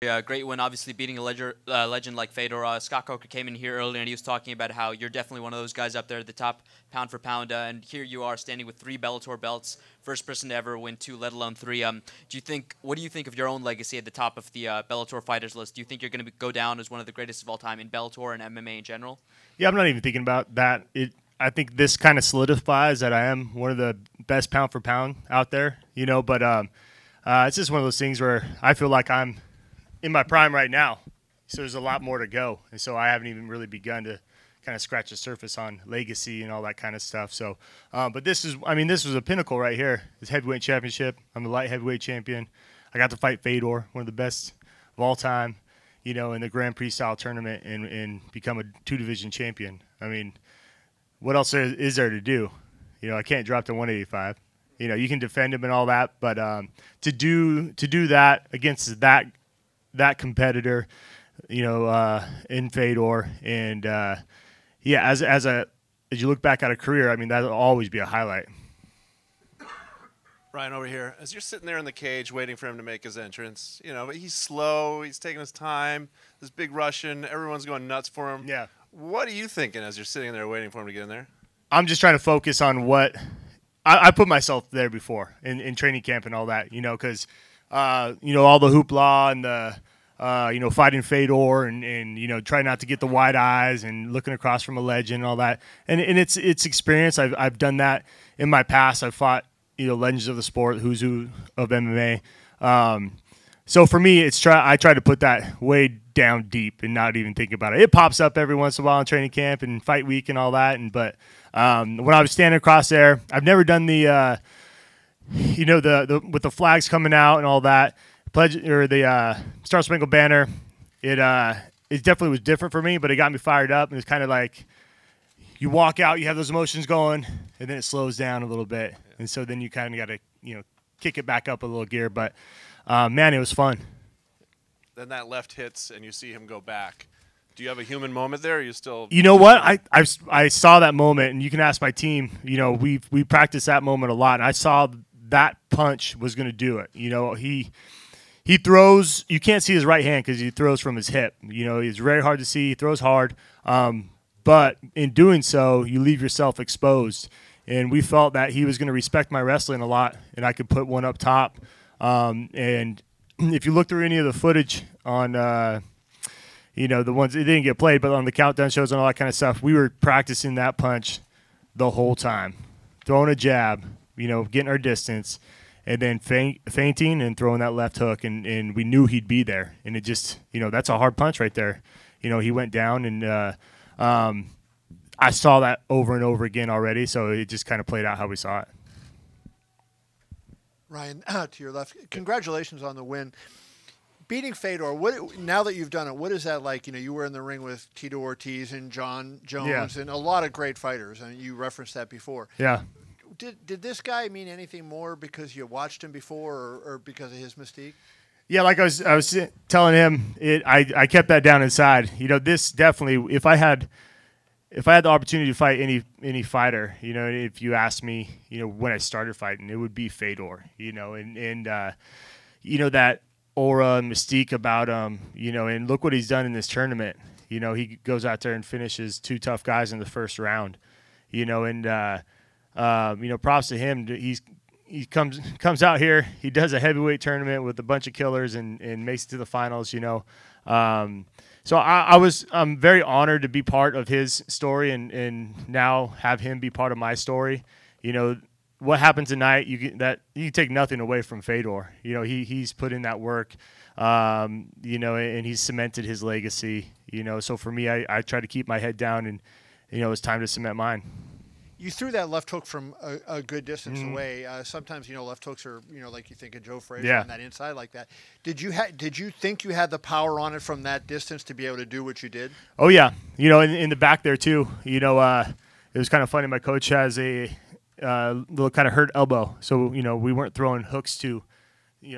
Yeah, great win, obviously beating a legend like Fedor. Scott Coker came in here earlier and he was talking about how you're definitely one of those guys up there at the top, pound for pound. And here you are standing with 3 Bellator belts, first person to ever win 2, let alone 3. What do you think of your own legacy at the top of the Bellator fighters list? Do you think you're going to go down as one of the greatest of all time in Bellator and MMA in general? Yeah, I'm not even thinking about that. I think this kind of solidifies that I am one of the best pound for pound out there, but it's just one of those things where I feel like I'm in my prime right now, so there's a lot more to go, and so I haven't even really begun to kind of scratch the surface on legacy and all that kind of stuff. So, but this was a pinnacle right here. This heavyweight championship. I'm the light heavyweight champion. I got to fight Fedor, one of the best of all time, in the Grand Prix style tournament, and become a 2-division champion. I mean, what else is there to do? I can't drop to 185. You can defend him and all that, but to do that against that competitor, in Fedor, and as you look back at a career, I mean, that'll always be a highlight. Ryan, over here, as you're sitting there in the cage waiting for him to make his entrance, but he's slow, he's taking his time, this big Russian, everyone's going nuts for him. Yeah. What are you thinking as you're sitting there waiting for him to get in there? I'm just trying to focus on what I put myself there before in training camp and all that, because all the hoopla and the fighting Fedor and try not to get the wide eyes and looking across from a legend and all that. And it's experience. I've done that in my past. I've fought legends of the sport, who's who of MMA. So for me, I try to put that way down deep and not even think about it. It pops up every once in a while in training camp and fight week and all that. But when I was standing across there, I've never done the with the flags coming out and all that. Pledge or the Star Spangled Banner, it definitely was different for me, but it got me fired up. And it's kind of like you walk out, you have those emotions going, and then it slows down a little bit, and so then you kind of got to kick it back up a little gear. But man, it was fun. Then that left hits, and you see him go back. Do you have a human moment there? Or are you still? You know what? I saw that moment, and you can ask my team. We practiced that moment a lot, and I saw that punch was going to do it. He throws. You can't see his right hand because he throws from his hip. It's very hard to see. He throws hard, but in doing so, you leave yourself exposed. And we felt that he was going to respect my wrestling a lot, and I could put one up top. And if you look through any of the footage on, the ones that didn't get played, but on the countdown shows and all that kind of stuff, we were practicing that punch the whole time, throwing a jab, getting our distance. And then feinting and throwing that left hook, and we knew he'd be there. And it just, that's a hard punch right there. He went down, and I saw that over and over again already, so it just kind of played out how we saw it. Ryan, to your left, congratulations on the win. Beating Fedor, now that you've done it, what is that like? You were in the ring with Tito Ortiz and John Jones and a lot of great fighters, and you referenced that before. Yeah. Did this guy mean anything more because you watched him before or because of his mystique? Yeah, like I was telling him, I kept that down inside. This definitely, if I had the opportunity to fight any fighter, if you asked me, when I started fighting, it would be Fedor. And that aura and mystique about him. And look what he's done in this tournament. He goes out there and finishes 2 tough guys in the first round. Props to him. He comes out here. He does a heavyweight tournament with a bunch of killers and makes it to the finals. So I'm very honored to be part of his story and now have him be part of my story. What happened tonight? You take nothing away from Fedor. He's put in that work. And he's cemented his legacy. So for me, I try to keep my head down and it's time to cement mine. You threw that left hook from a good distance away. Sometimes, left hooks are, like you think of Joe Frazier on that inside like that. Did you think you had the power on it from that distance to be able to do what you did? Oh, yeah. In the back there, too. It was kind of funny. My coach has a little kind of hurt elbow. So, we weren't throwing hooks to,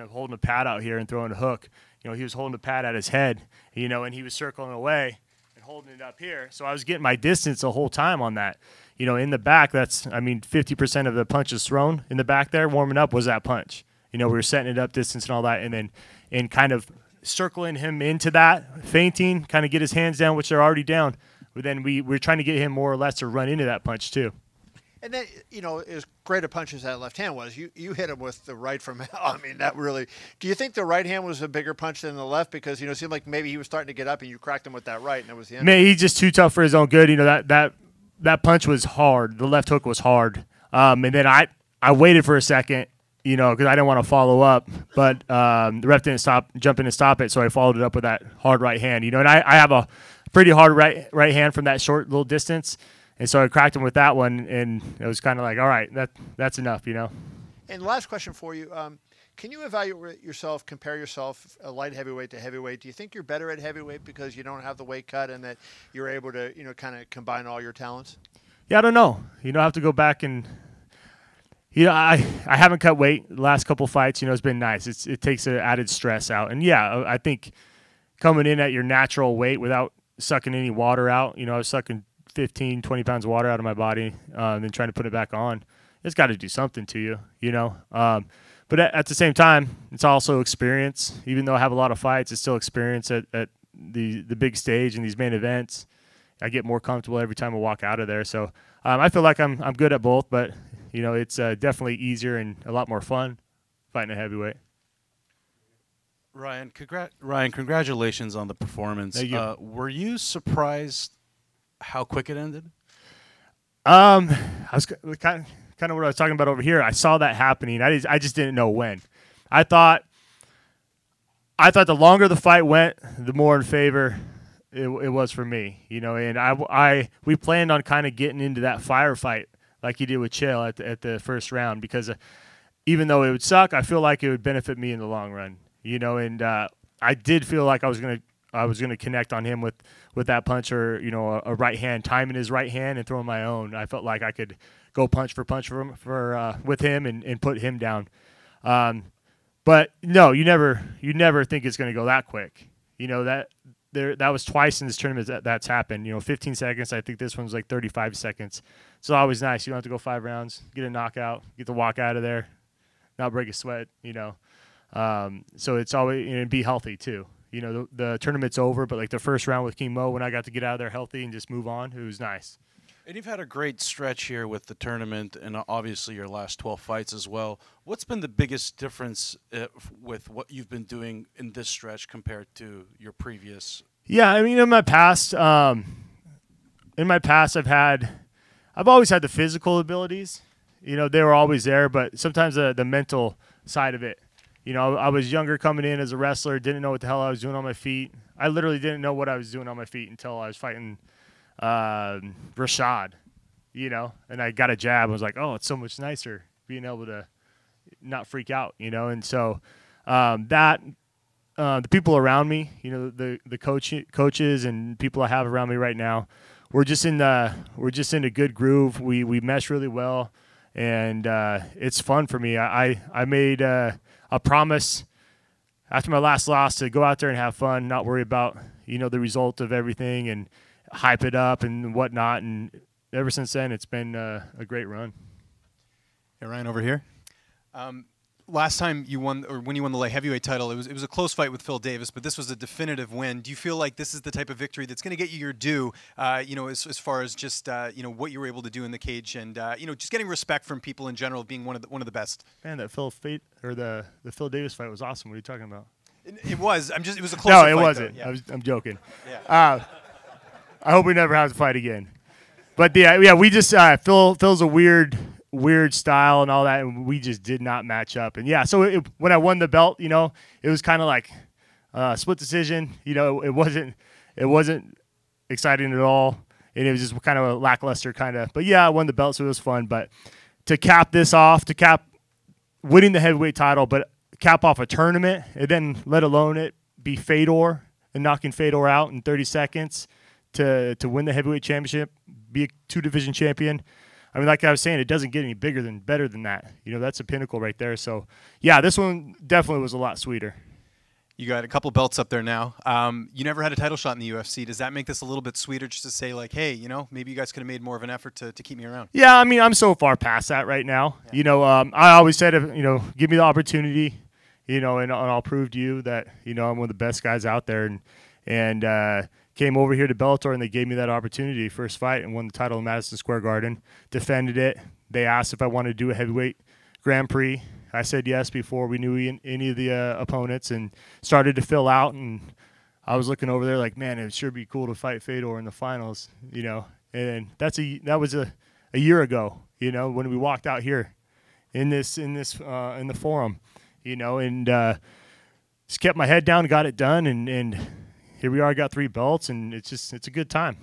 holding a pad out here and throwing a hook. He was holding a pad at his head, and he was circling away and holding it up here. So I was getting my distance the whole time on that. In the back, 50% of the punches thrown in the back there, warming up, was that punch. We were setting it up distance and all that, and then kind of circling him into that, feinting, kind of get his hands down, which they're already down. But then we're trying to get him more or less to run into that punch too. And then, as great a punch as that left hand was, you hit him with the right from hell. I mean, that really – do you think the right hand was a bigger punch than the left? Because, it seemed like maybe he was starting to get up and you cracked him with that right, and that was the end. Man, he's just too tough for his own good. That punch was hard. The left hook was hard. And then I waited for a second, because I didn't want to follow up. But the ref didn't jump in and stop it, so I followed it up with that hard right hand. And I have a pretty hard right hand from that short little distance. And so I cracked him with that one, and it was kind of like, all right, that's enough, And last question for you. Can you evaluate yourself, compare yourself, light heavyweight to heavyweight? Do you think you're better at heavyweight because you don't have the weight cut and that you're able to, kind of combine all your talents? Yeah, I don't know. I have to go back and I haven't cut weight the last couple fights. It's been nice. It takes an added stress out. And, yeah, I think coming in at your natural weight without sucking any water out, I was sucking 15, 20 pounds of water out of my body and then trying to put it back on. It's got to do something to you, But at the same time, it's also experience. Even though I have a lot of fights, it's still experience at the big stage and these main events. I get more comfortable every time I walk out of there. So I feel like I'm good at both, but, it's definitely easier and a lot more fun fighting a heavyweight. Ryan, congratulations on the performance. Thank you. Were you surprised how quick it ended? I was kind of what I was talking about over here. I saw that happening. I just didn't know when. I thought the longer the fight went, the more in favor it was for me. And we planned on kind of getting into that firefight like you did with Chael at the first round, because even though it would suck, I feel like it would benefit me in the long run. And I did feel like I was gonna connect on him with that punch, or a right hand, timing his right hand and throwing my own. I felt like I could go punch for punch with him and put him down. But no, you never think it's gonna go that quick. That was twice in this tournament that's happened. 15 seconds. I think this one's like 35 seconds. It's always nice. You don't have to go 5 rounds, get a knockout, get to walk out of there, not break a sweat. So it's always be healthy too. The tournament's over, but like the first round with King Mo, when I got to get out of there healthy and just move on, it was nice. And you've had a great stretch here with the tournament and obviously your last 12 fights as well. What's been the biggest difference with what you've been doing in this stretch compared to your previous? Yeah, in my past, I've always had the physical abilities. They were always there, but sometimes the mental side of it. I was younger coming in as a wrestler, didn't know what the hell I was doing on my feet. I literally didn't know what I was doing on my feet until I was fighting Rashad, and I got a jab. I was like, oh, it's so much nicer being able to not freak out, and so the people around me, the coaches and people I have around me right now, we're just in a good groove. We mesh really well, and it's fun for me. I made a promise after my last loss to go out there and have fun, not worry about the result of everything and hype it up and whatnot. And ever since then, it's been a great run. Hey, Ryan, over here. Last time you won, or when you won the light heavyweight title, it was a close fight with Phil Davis, but this was a definitive win. Do you feel like this is the type of victory that's going to get you your due, as far as just what you were able to do in the cage, and just getting respect from people in general, being one of the best? Man, that Phil Davis fight was awesome. What are you talking about? It was. It was a close. No, fight, it wasn't. Yeah. I'm joking. Yeah. I hope we never have to fight again. But we just Phil's a weird style and all that, and we just did not match up. And so when I won the belt, it was kind of like split decision. It wasn't exciting at all, and it was just kind of a lackluster kind of. But I won the belt, so it was fun. But to cap this off, winning the heavyweight title, but cap off a tournament, and then let alone it be Fedor and knocking Fedor out in 30 seconds to win the heavyweight championship, be a 2-division champion. I mean, like I was saying, it doesn't get any better than that. That's a pinnacle right there. So, this one definitely was a lot sweeter. You got a couple belts up there now. You never had a title shot in the UFC. Does that make this a little bit sweeter, just to say, like, hey, maybe you guys could have made more of an effort to keep me around? Yeah, I'm so far past that right now. Yeah. I always said, give me the opportunity. you know, and I'll prove to you that, you know, I'm one of the best guys out there. And came over here to Bellator, and they gave me that opportunity, first fight, and won the title in Madison Square Garden, defended it. They asked if I wanted to do a heavyweight Grand Prix. I said yes before we knew any of the opponents, and started to fill out. And I was looking over there like, man, it would sure be cool to fight Fedor in the finals, you know. And that was a year ago, you know, when we walked out here in the forum, you know, and just kept my head down, got it done, and here we are. I got 3 belts, and it's a good time.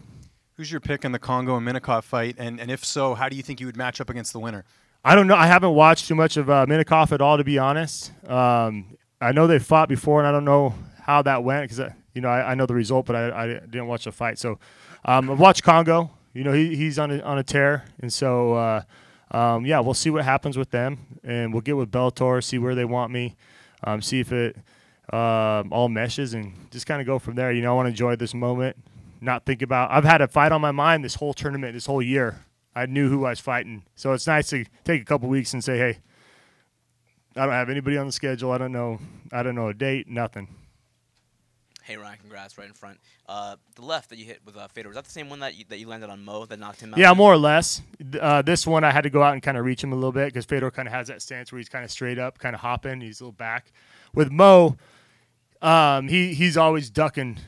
Who's your pick in the Kongo and Minakov fight? And if so, how do you think you would match up against the winner? I don't know. I haven't watched too much of Minakov at all, to be honest. I know they fought before, and I don't know how that went because you know I know the result, but I didn't watch the fight. So I've watched Kongo. You know he's on a tear, and so yeah, we'll see what happens with them, and we'll get with Bellator, see where they want me, see if it all meshes, and just kind of go from there. You know, I want to enjoy this moment, not think about. I've had a fight on my mind this whole tournament, this whole year. I knew who I was fighting, so it's nice to take a couple weeks and say, hey, I don't have anybody on the schedule. I don't know a date, nothing. Hey Ryan, congrats right in front. The left that you hit with Fedor, was that the same one that you landed on Mo that knocked him out? Yeah, more or less. This one I had to go out and kind of reach him a little bit because Fedor kind of has that stance where he's kind of straight up, kind of hopping. He's a little back. With Mo, he's always ducking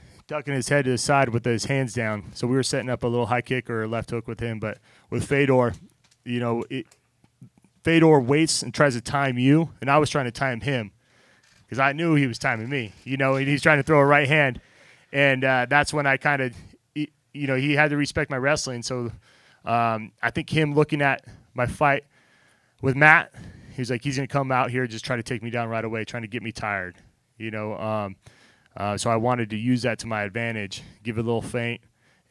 his head to the side with his hands down. So we were setting up a little high kick or a left hook with him. But with Fedor, you know, Fedor waits and tries to time you, and I was trying to time him because I knew he was timing me. You know, and he's trying to throw a right hand. And that's when I kind of, you know, he had to respect my wrestling. So I think him looking at my fight with Matt, he was like, he's going to come out here and just try to take me down right away, trying to get me tired. You know, so I wanted to use that to my advantage, give a little feint,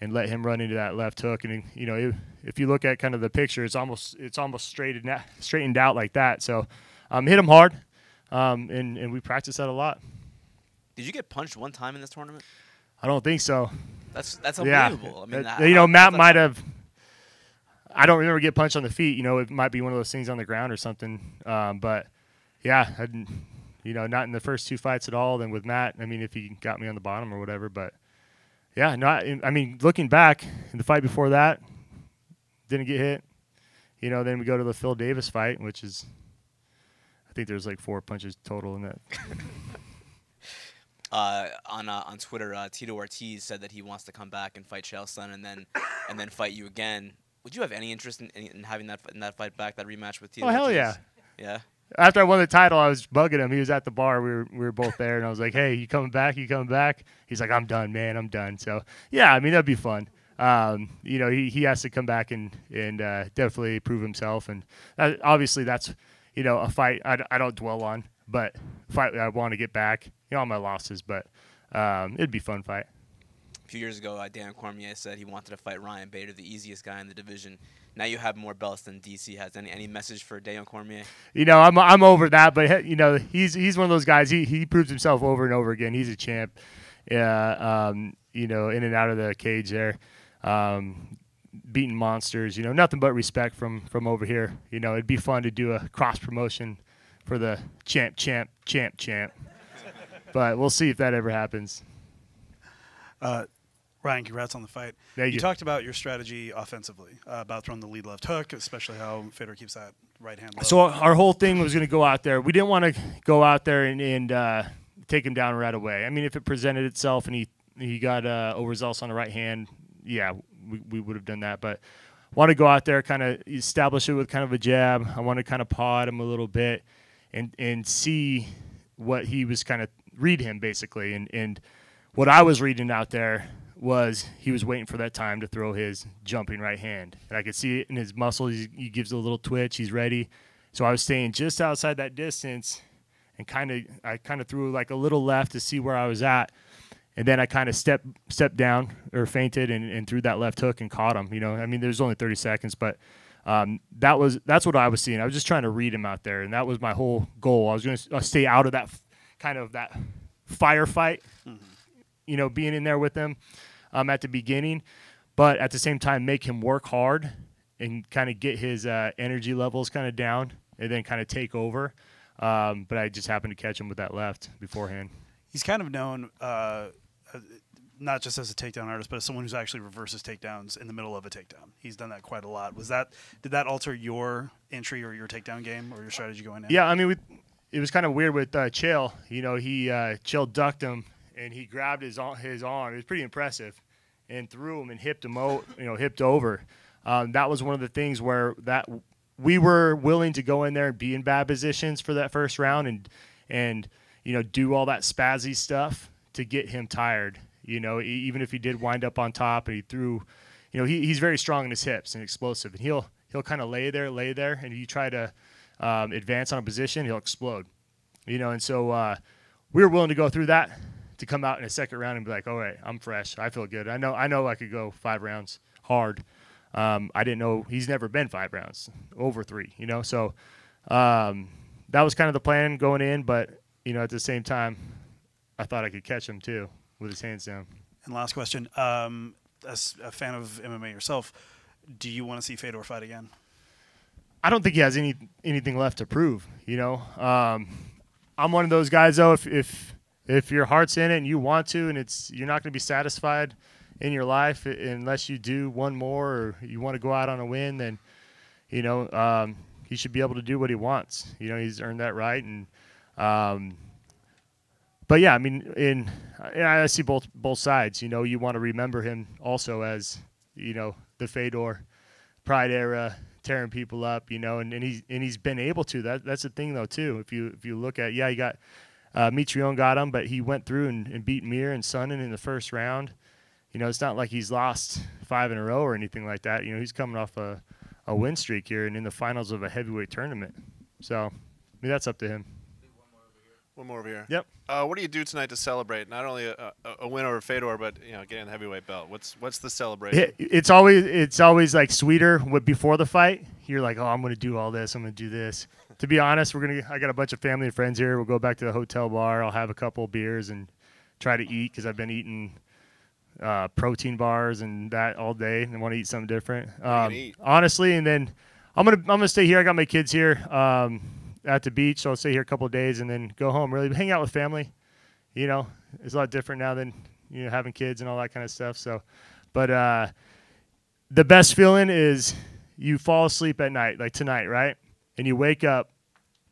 and let him run into that left hook. And you know, if you look at kind of the picture, it's almost straightened out like that. So hit him hard, and we practiced that a lot. Did you get punched one time in this tournament? I don't think so. That's unbelievable. Yeah. I mean, you know, Matt might have. I don't remember get punched on the feet. You know, it might be one of those things on the ground or something. But yeah, I didn't. You know, not in the first 2 fights at all. Then with Matt, I mean, if he got me on the bottom or whatever. But, yeah, I mean, looking back, in the fight before that, didn't get hit. You know, then we go to the Phil Davis fight, which is, I think there's like 4 punches total in that. On Twitter, Tito Ortiz said that he wants to come back and fight Chaelson and then fight you again. Would you have any interest in having that fight back, that rematch with Tito? Oh, hell Ortiz? yeah. Yeah. After I won the title, I was bugging him. He was at the bar. We were both there, and I was like, "Hey, you coming back? You coming back?" He's like, "I'm done, man. I'm done." So yeah, I mean that'd be fun. You know, he has to come back and definitely prove himself. And obviously, that's you know a fight I don't dwell on, but a fight I want to get back. You know, all my losses, but it'd be a fun fight. A few years ago, Dan Cormier said he wanted to fight Ryan Bader, the easiest guy in the division. Now you have more belts than DC has. Any message for Dan Cormier? You know, I'm over that, but you know, he's one of those guys. He proves himself over and over again. He's a champ. Yeah, you know, in and out of the cage there, beating monsters. You know, nothing but respect from over here. You know, it'd be fun to do a cross promotion for the champ. But we'll see if that ever happens. Ryan, congrats on the fight. Thank you. You talked about your strategy offensively, about throwing the lead left hook, especially how Fedor keeps that right hand low. So our whole thing was going to go out there. We didn't want to go out there and take him down right away. I mean, if it presented itself and he got overzealous on the right hand, yeah, we would have done that. But want to go out there, kind of establish it with kind of a jab. I want to kind of paw at him a little bit and see what he was kind of read him basically. And what I was reading out there was he was waiting for that time to throw his jumping right hand. And I could see it in his muscles. He gives a little twitch. He's ready. So I was staying just outside that distance and I kind of threw like a little left to see where I was at. And then I kind of stepped down or feinted and threw that left hook and caught him. You know, I mean, there's only 30 seconds, but that's what I was seeing. I was just trying to read him out there, and that was my whole goal. I was going to stay out of that kind of that firefight, you know, being in there with him at the beginning, but at the same time make him work hard and kind of get his energy levels kind of down and then kind of take over. But I just happened to catch him with that left beforehand. He's kind of known not just as a takedown artist, but as someone who's actually reverses takedowns in the middle of a takedown. He's done that quite a lot. Did that alter your entry or your takedown game or your strategy going in? Yeah, I mean, it was kind of weird with Chael. You know, Chael ducked him and he grabbed his arm. It was pretty impressive, and threw him and hipped over. That was one of the things where we were willing to go in there and be in bad positions for that first round and do all that spazzy stuff to get him tired. Even if he did wind up on top and he threw, he's very strong in his hips and explosive, and he'll kind of lay there, and you try to advance on a position, he'll explode. And so we were willing to go through that to come out in a second round and be like, all right, I'm fresh, I feel good. I know I could go 5 rounds hard. I didn't know he's never been 5 rounds over 3. So that was kind of the plan going in, but at the same time, I thought I could catch him too with his hands down. And last question, as a fan of MMA yourself, do you want to see Fedor fight again? I don't think he has anything left to prove. I'm one of those guys though. If your heart's in it and you want to, and you're not going to be satisfied in your life unless you do one more or you want to go out on a win, then he should be able to do what he wants. He's earned that right, and but yeah, I mean, I see both sides. You want to remember him also as the Fedor Pride era, tearing people up. And he's been able to. That's the thing though too. If you look at, he got Mitrione got him, but he went through and beat Mir and Sonnen in the first round. It's not like he's lost 5 in a row or anything like that. He's coming off a win streak here and in the finals of a heavyweight tournament. So that's up to him. One more over here. Yep. What do you do tonight to celebrate not only a win over Fedor, but getting the heavyweight belt? What's the celebration? It's always like sweeter before the fight. You're like, oh, I'm going to do all this. I'm going to do this. To be honest, I got a bunch of family and friends here. We'll go back to the hotel bar. I'll have a couple beers and try to eat because I've been eating protein bars and that all day and want to eat something different. Honestly, and then I'm gonna stay here. I got my kids here at the beach, so I'll stay here a couple of days and then go home. Really hang out with family. It's a lot different now than having kids and all that kind of stuff. So, but the best feeling is you fall asleep at night, like tonight, right? And you wake up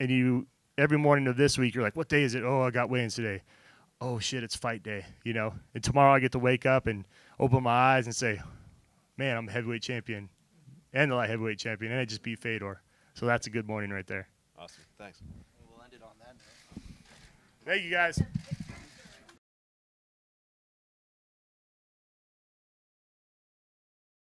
and every morning of this week, you're like, what day is it? Oh, I got weigh-ins today. Oh shit, it's fight day, And tomorrow I get to wake up and open my eyes and say, man, I'm a heavyweight champion and the light heavyweight champion, and I just beat Fedor. So that's a good morning right there. Awesome. Thanks. We'll end it on that note. Thank you, guys.